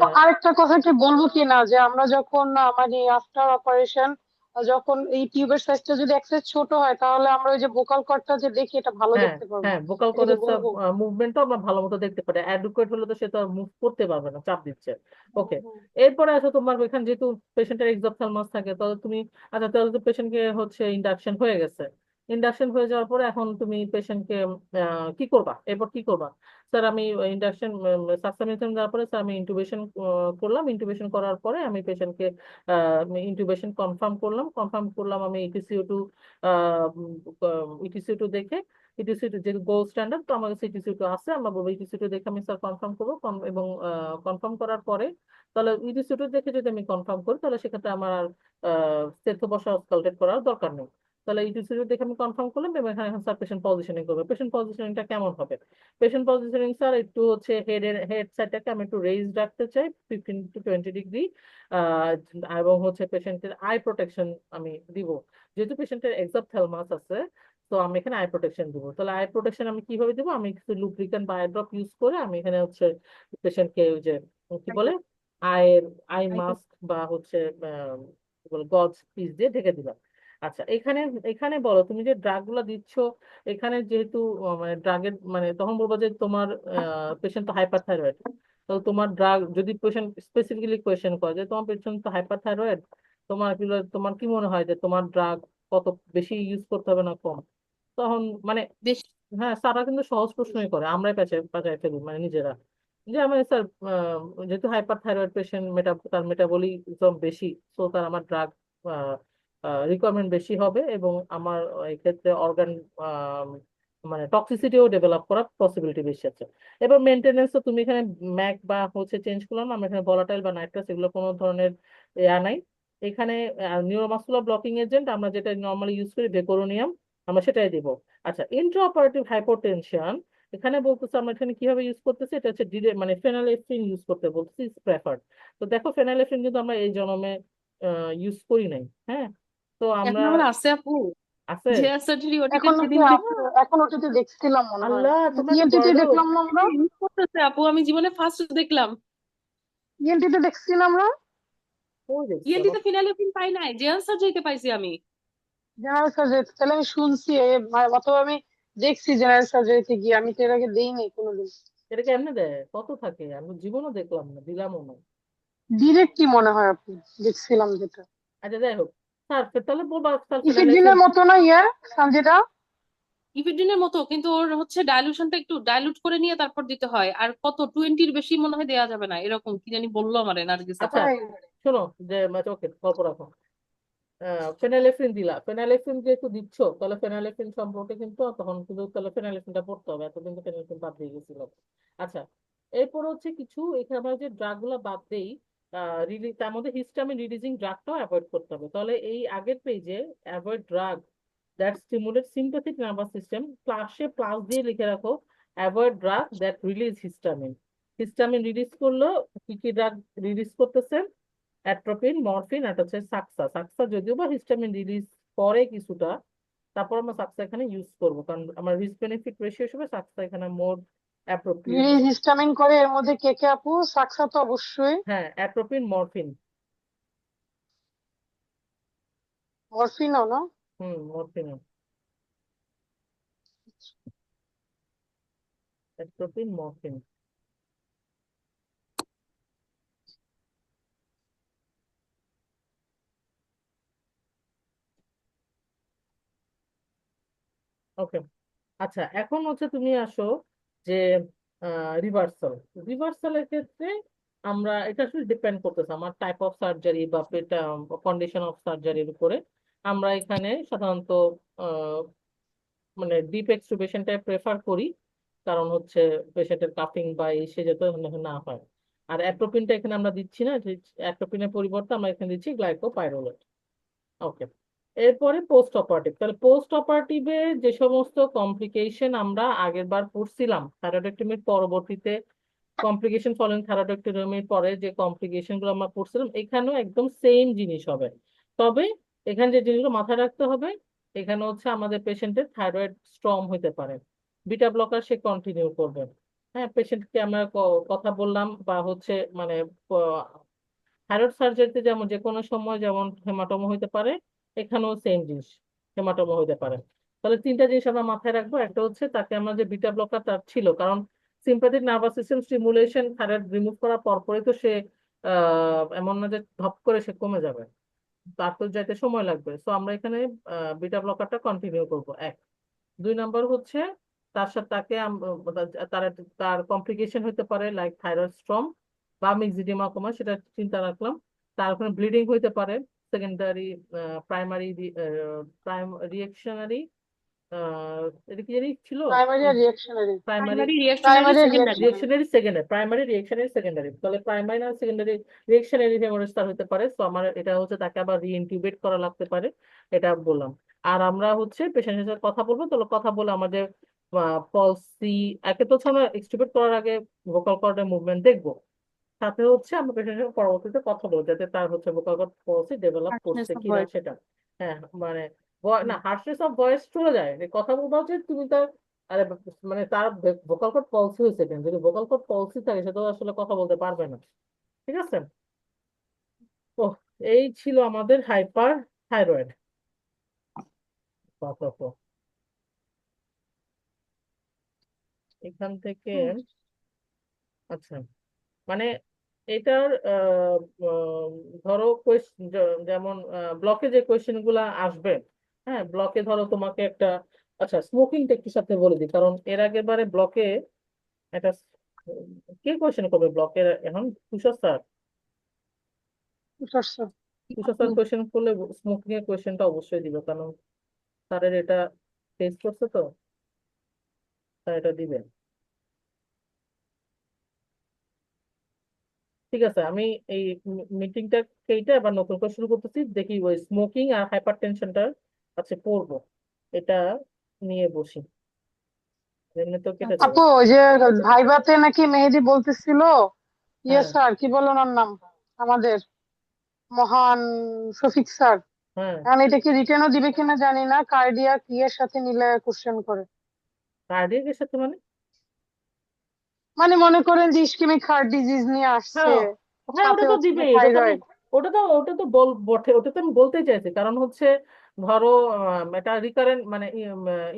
তো আরেকটা কথা কি বলবো কি না, যে আমরা যখন মানে আফটার অপারেশন যখন এই টিউবের সাইজটা যদি এক size ছোট হয়, তাহলে আমরা ওই যে ভোকাল কর্ডটা যে দেখি এটা ভালো হ্যাঁ দেখতে পারবো। হ্যাঁ ভোকাল এটা কি কর্ডের বলবো? মুভমেন্টও আমরা ভালো মতো দেখতে পারি, অ্যাডুকুয়েট হলে তো সে তো মুভ করতে পারবে না, চাপ দিচ্ছে। হুম, ওকে, হুম। এরপরে আছে তোমার এখানে যেহেতু পেশেন্টের এক্সophthalmos থাকে, তাহলে তুমি আচ্ছা তাহলে তো পেশেন্টকে হচ্ছে ইন্ডাকশন হয়ে গেছে। ইন্ডাকশন হয়ে যাওয়ার পরে এখন তুমি পেশেন্টকে কি করবা, এরপর কি করবা? স্যার আমি ইন্ডাকশন সাবসামিশন দেওয়ার পরে স্যার আমি ইন্টুবেশন করলাম, ইন্টুবেশন করার পরে আমি পেশেন্টকে ইন্টুবেশন কনফার্ম করলাম আমি ইটিসিও2 ইটিসিও2 দেখে, ইটিসিটি যেহেতু গোল্ড স্ট্যান্ডার্ড, তো আমার কাছে ইটিসিটি আছে, আমরা বলবো ইটিসিটি দেখে আমি স্যার কনফার্ম করবো এবং কনফার্ম করার পরে তাহলে ইটিসিটি দেখে যদি আমি কনফার্ম করি তাহলে সেক্ষেত্রে আমার স্টেথো বসা অস্কালটেট করার দরকার নেই। তাহলে ইটিসিটি দেখে আমি কনফার্ম করলাম এবং এখানে এখন স্যার পেশেন্ট পজিশনিং করবে। পেশেন্ট পজিশনিংটা কেমন হবে? পেশেন্ট পজিশনিং স্যার একটু হচ্ছে হেড সাইডটাকে আমি একটু রেইজ রাখতে চাই 15 to 20 ডিগ্রি, এবং হচ্ছে পেশেন্টের আই প্রোটেকশন আমি দিব। যেহেতু পেশেন্টের এক্সophthalmos আছে, তো আমি এখানে আই প্রোটেকশন দিব। তাহলে আই প্রোটেকশন আমি কিভাবে দিব? আমি কিছু লুব্রিক্যান্ট বা আই ড্রপ ইউজ করে আমি এখানে হচ্ছে পেশেন্টকে ওই যে কি বলে আয়ের আই মাস্ক বা হচ্ছে কি বলে গজ পিস দিয়ে ঢেকে দিলাম। আচ্ছা এখানে এখানে বলো তুমি যে ড্রাগ গুলা দিচ্ছ, এখানে যেহেতু মানে ড্রাগের মানে তখন বলবো যে তোমার পেশেন্ট তো হাইপার থাইরয়েড, তো তোমার ড্রাগ যদি পেশেন্ট স্পেসিফিক্যালি কোয়েশ্চেন করে যে তোমার পেশেন্ট তো হাইপার থাইরয়েড, তোমার কি মনে হয় যে তোমার ড্রাগ কত বেশি ইউজ করতে হবে না কম? তখন মানে বেশ। হ্যাঁ স্যাররা কিন্তু সহজ প্রশ্নই করে, আমরাই পেঁচাই পেঁচাই ফেলি মানে নিজেরা, যে আমি স্যার যেহেতু হাইপার থাইরয়েড পেশেন্ট তার মেটাবলিজম বেশি, তো তার আমার ড্রাগ রিকোয়ারমেন্ট বেশি হবে এবং আমার এই ক্ষেত্রে অর্গান মানে টক্সিসিটিও ডেভেলপ করার পসিবিলিটি বেশি আছে। এবার মেনটেনেন্স তো তুমি এখানে ম্যাক বা হচ্ছে চেঞ্জ করলাম, আমরা এখানে ভলাটাইল বা নাইট্রাস এগুলো কোনো ধরনের নাই। এখানে নিউরোমাসকুলার ব্লকিং এজেন্ট আমরা যেটা নর্মালি ইউজ করি ভেকোরোনিয়াম, আমরা সেটাই দিব। আচ্ছা ইন্ট্রাঅপারেটিভ হাইপোটেনশন এখানে বলতেছে আমরা এখানে কিভাবে ইউজ করতেছি, এটা হচ্ছে মানে ফেনালেফ্রিন ইউজ করতে বলতেছি প্রেফার্ড। তো দেখো ফেনালেফ্রিন কিন্তু আমরা এই জন্মে ইউজ করি নাই, হ্যাঁ তো আমরা এখন আমার আছে আপু, আছে। যে সার্জারি ওটিতে এখন নাকি সেদিন দেখলাম। এখন ওটিতে দেখছিলাম মনে হয়। আল্লাহ তোমরা কি ইএনটিতে বড় লোক! দেখলাম না আমরা? ইউজ করতেছে আপু, আমি জীবনে ফার্স্ট দেখলাম। ইএনটিতে দেখছি না আমরা? কই দেখছি ইএনটি আমার? তে ফিনাইলিন পাই নাই, জেএল সার্জারিতে পাইছি আমি। জেনারেল সার্জারি তাহলে আমি শুনছি অথবা আমি দেখছি জেনারেল সার্জারিতে গিয়ে, আমি তো এর আগে দেইনি কোনোদিন। এটা কি এমনি দেয়? কত থাকে আমি জীবনও দেখলাম না, দিলামও না। ডিরেক্টই মনে হয় আপনি দেখছিলাম যেটা। আচ্ছা যাই হোক, স্যার তাহলে বলবা স্যার ইফিড্রিনের ফেনালেফ্রিন। মতো না সানজিটা? ইপিডিনের মতো, কিন্তু ওর হচ্ছে ডাইলুশনটা একটু ডাইলুট করে নিয়ে তারপর দিতে হয়, আর কত 20-র বেশি মনে হয় দেওয়া যাবে না, এরকম কি জানি বললো আমার নার্গিস আপু। আচ্ছা তাই? শোনো, যে ওকে গল্প রাখো। ফেনালেফ্রিন দিলা, ফেনালেফ্রিন যেহেতু দিচ্ছ তাহলে ফেনালেফ্রিন সম্পর্কে কিন্তু তখন কিন্তু তাহলে ফেনালেফ্রিনটা পড়তে হবে, এতদিন তো ফেনালেফ্রিন বাদ দিয়ে গেছিল। আচ্ছা এরপর হচ্ছে কিছু এখানে আমরা যে ড্রাগ গুলা বাদ দেই তার মধ্যে হিস্টামিন রিলিজিং ড্রাগটাও অ্যাভয়েড করতে হবে। তাহলে এই আগের পেজে avoid drug that stimulate sympathetic nervous system প্লাসে প্লাস দিয়ে লিখে রাখো avoid drug that release histamine. Histamine release করলো, কি কি ড্রাগ রিলিজ করতেছে? অ্যাট্রোপিন, মরফিন, আর হচ্ছে সাক্সা। সাক্সা যদিও বা হিস্টামিন রিলিজ করে কিছুটা, তারপর আমরা সাকসা এখানে ইউজ করবো, কারণ আমার রিস্ক বেনিফিট রেশিও হিসেবে সাকসা এখানে মোর অ্যাপ্রোপ্রিয়েট। হিস্টামিন করে এর মধ্যে কে কে আপু? সাকসা তো অবশ্যই। হ্যাঁ, অ্যাট্রোপিন, মরফিন। মরফিনও না? Morphine, atropine, morphine. ওকে, আচ্ছা এখন হচ্ছে তুমি আসো যে রিভার্সাল। রিভার্সালের ক্ষেত্রে আমরা এটা আসলে ডিপেন্ড করতেছে আমার টাইপ অফ সার্জারি বা কন্ডিশন অফ সার্জারির উপরে। আমরা এখানে সাধারণত আহ, মানে ডিপ এক্সটুবেশনটাই প্রেফার করি, কারণ হচ্ছে পেশেন্টের কাফিং বা এই সে যাতে না হয়। আর অ্যাট্রোপিনটা এখানে আমরা দিচ্ছি না, অ্যাট্রোপিনের পরিবর্তে আমরা এখানে দিচ্ছি গ্লাইকোপাইরোলেট। ওকে, এরপরে পোস্ট অপারেটিভ। তাহলে পোস্ট অপারেটিভে যে সমস্ত কমপ্লিকেশন আমরা আগের বার পড়ছিলাম থাইরয়েডেক্টমির পরবর্তীতে, কমপ্লিকেশন ফলোইং থাইরয়েডেক্টমির পরে যে কমপ্লিকেশন গুলো আমরা পড়ছিলাম, এখানেও একদম সেম জিনিস হবে। তবে এখানে যে জিনিসগুলো মাথায় রাখতে হবে, এখানে হচ্ছে আমাদের পেশেন্টের থাইরয়েড স্ট্রং হতে পারে, বিটা ব্লকার সে কন্টিনিউ করবে। হ্যাঁ, পেশেন্টকে আমরা কথা বললাম বা হচ্ছে মানে থাইরয়েড সার্জারিতে যেমন যে কোনো সময় যেমন হেমাটোমা হইতে পারে, এখানেও সেম জিনিস, হেমাটোমা হইতে পারে। তাহলে তিনটা জিনিস আমরা মাথায় রাখবো। একটা হচ্ছে তাকে আমরা যে বিটা ব্লকার তার ছিল, কারণ sympathetic nervous system stimulation thyroid remove করার পরপরই তো সে এমন না যে ধপ করে সে কমে যাবে, তার তো যাইতে সময় লাগবে। সো আমরা এখানে বিটা ব্লকারটা কন্টিনিউ করবো, এক। দুই নাম্বার হচ্ছে তার সাথে তাকে তার তার কমপ্লিকেশন হতে পারে লাইক থাইরয়েড স্ট্রম বা মিক্সিডিমা কমা, সেটা চিন্তা রাখলাম। তার ওখানে ব্লিডিং হইতে পারে, সেকেন্ডারি, প্রাইমারি, রিয়েকশনারি, এটা কি জানি ছিল, প্রাইমারি আর reactionary? Primary, primary reactionary primary আর secondary. Reactionary. Reactionary secondary, primary reactionary secondary. তাহলে প্রাইমারি আর সেকেন্ডারি রিয়েকশনারি হেমোরেজ তার হতে পারে। তো আমার এটা হচ্ছে তাকে আবার রিইনটিউবেট করা লাগতে পারে, এটা বললাম। আর আমরা হচ্ছে পেশেন্টের সাথে কথা বলবো, তাহলে কথা বলে আমাদের পলসি, একে তো হচ্ছে আমরা এক্সটিউবেট করার আগে ভোকাল কর্ডের মুভমেন্ট দেখবো, সাথে হচ্ছে আমরা পেশেন্টের সাথে পরবর্তীতে কথা বলবো যাতে তার হচ্ছে ভোকাল কর্ড পলসি ডেভেলপ হার্শনেস করছে অফ কিনা ভয়েস। সেটা। হ্যাঁ, মানে না, হার্শনেস অফ ভয়েস চলে যায়, এই কথা বলবো হচ্ছে তুমি তার, আরে মানে তার ভোকাল কর্ড পলসি হয়েছে কেন, যদি ভোকাল কর্ড পলসি থাকে সে তো আসলে কথা বলতে পারবে না। ঠিক আছে? তো এই ছিল আমাদের হাইপার থাইরয়েড। এখান থেকে আচ্ছা, মানে এটার ধরো যেমন ব্লকে যে কোয়েশ্চেন গুলা আসবে, হ্যাঁ ব্লকে ধরো তোমাকে একটা, আচ্ছা স্মোকিংটা একটু সাথে বলে দিই, কারণ এর আগের বারে ব্লকে একটা কে কোয়েশ্চেন করবে ব্লকের এখন, তুষার স্যার। বুঝতে তুষার স্যার কোয়েশ্চেন করলে স্মোকিং এর কোয়েশ্চেনটা অবশ্যই দিবে, কারণ স্যারের এটা টেস্ট করছে তো, স্যার এটা দিবেন। ঠিক আছে, আমি এই মিটিংটা কেটে আবার নতুন করে শুরু করতেছি, দেখি ওই স্মোকিং আর হাইপার টেনশনটা আছে পড়বো, এটা নিয়ে বসি, এমনি তো কেটে যাবে। আপু, ওই যে ভাইভাতে নাকি মেহেদি বলতেছিল, ইয়ে হ্যাঁ, স্যার, কি বলো ওনার নাম, আমাদের মহান শফিক স্যার, হ্যাঁ। এখন এটা কি রিটেনও দিবে কিনা জানি না, কার্ডিয়াক ইয়ের সাথে মিলে কোশ্চেন করে। কার্ডিয়াকের সাথে মানে? মানে মনে করেন যে ইসকেমিক হার্ট ডিজিজ নিয়ে আসছে, হ্যাঁ, হ্যাঁ, ওটা সাথে তো হচ্ছে দিবে, এটা তো আমি, থাইরয়েড। ওটা তো বটে, ওটা তো আমি বলতে চাইছি, কারণ হচ্ছে ধরো এটা রিকারেন্ট মানে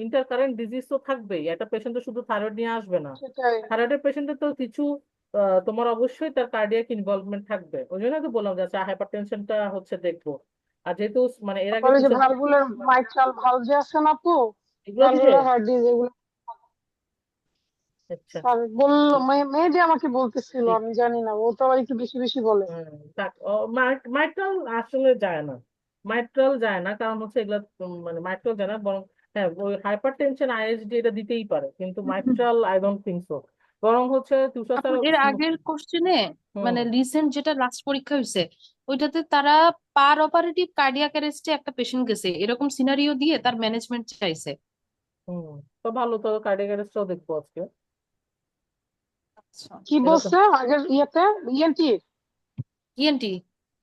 ইন্টারকারেন্ট ডিজিজ তো থাকবেই, একটা পেশেন্ট তো শুধু থাইরয়েড নিয়ে আসবে না। সেটাই। থাইরয়েডের পেশেন্টের তো কিছু তোমার অবশ্যই তার কার্ডিয়াক ইনভলভমেন্ট থাকবে, ওই জন্য তো বললাম যে আচ্ছা হাইপার টেনশনটা হচ্ছে দেখবো। আর যেহেতু মানে এর আগে তারপরে যে তুষার, ভালভুলার মাইট্রাল ভালভ যে আছে না আপু, এগুলো দিবে। ভালভুলার হার্ট ডিজিজ, এগুলো আচ্ছা, স্যার বললো, ঠিক, মেহেদি আমাকে বলতেছিল, ঠিক। আমি জানি না, ও তো আবার একটু বেশি বেশি বলে। থাক, মাইট্রাল আসলে যায় না, মাইট্রাল যায় না, কারণ হচ্ছে এগুলা মানে মাইট্রাল যায় না, বরং হ্যাঁ ওই হাইপার টেনশন আইএসডি এটা দিতেই পারে, কিন্তু mitral I don't think so. বরং হচ্ছে তুষার আপু স্যার এর আগের কোশ্চেনে মানে হুম, রিসেন্ট যেটা লাস্ট পরীক্ষা হয়েছে ওইটাতে তারা পার অপারেটিভ কার্ডিয়াক অ্যারেস্টে একটা পেশেন্ট গেছে এরকম সিনারিও দিয়ে তার ম্যানেজমেন্ট চাইছে। হুম। তো ভালো, তো কার্ডিয়াক অ্যারেস্টও দেখবো আজকে। আচ্ছা। কি এটা তো বলছে আগের ইয়েতে, ইএনটি? ইএনটি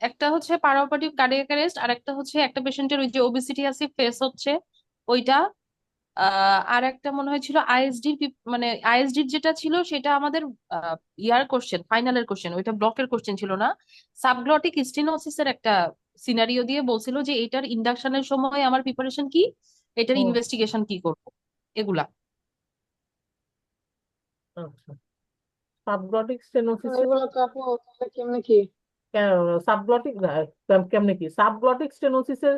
একটা হচ্ছে পার অপারেটিভ কার্ডিয়াক অ্যারেস্ট আর একটা হচ্ছে একটা পেশেন্টের ওই যে ওবেসিটি আছে ফেস হচ্ছে ওইটা। আর একটা মনে হয়েছিল আইএসডির, মানে আইএসডির যেটা ছিল সেটা আমাদের ইয়ার কোশ্চেন, ফাইনালের কোশ্চেন, ওইটা ব্লকের কোশ্চেন ছিল না। সাবগ্লটিক স্টেনোসিসের একটা সিনারিও দিয়ে বলছিল যে এটার ইন্ডাকশনের সময় আমার প্রিপারেশন কি, এটার ও ইনভেস্টিগেশন কি করব, এগুলা। আচ্ছা, সাবগ্লটিক স্টেনোসিস এগুলো তো আপু তাহলে কেমনে কি? সাবগ্লটিক কেমনে কি সাবগ্লটিক স্টেনোসিসের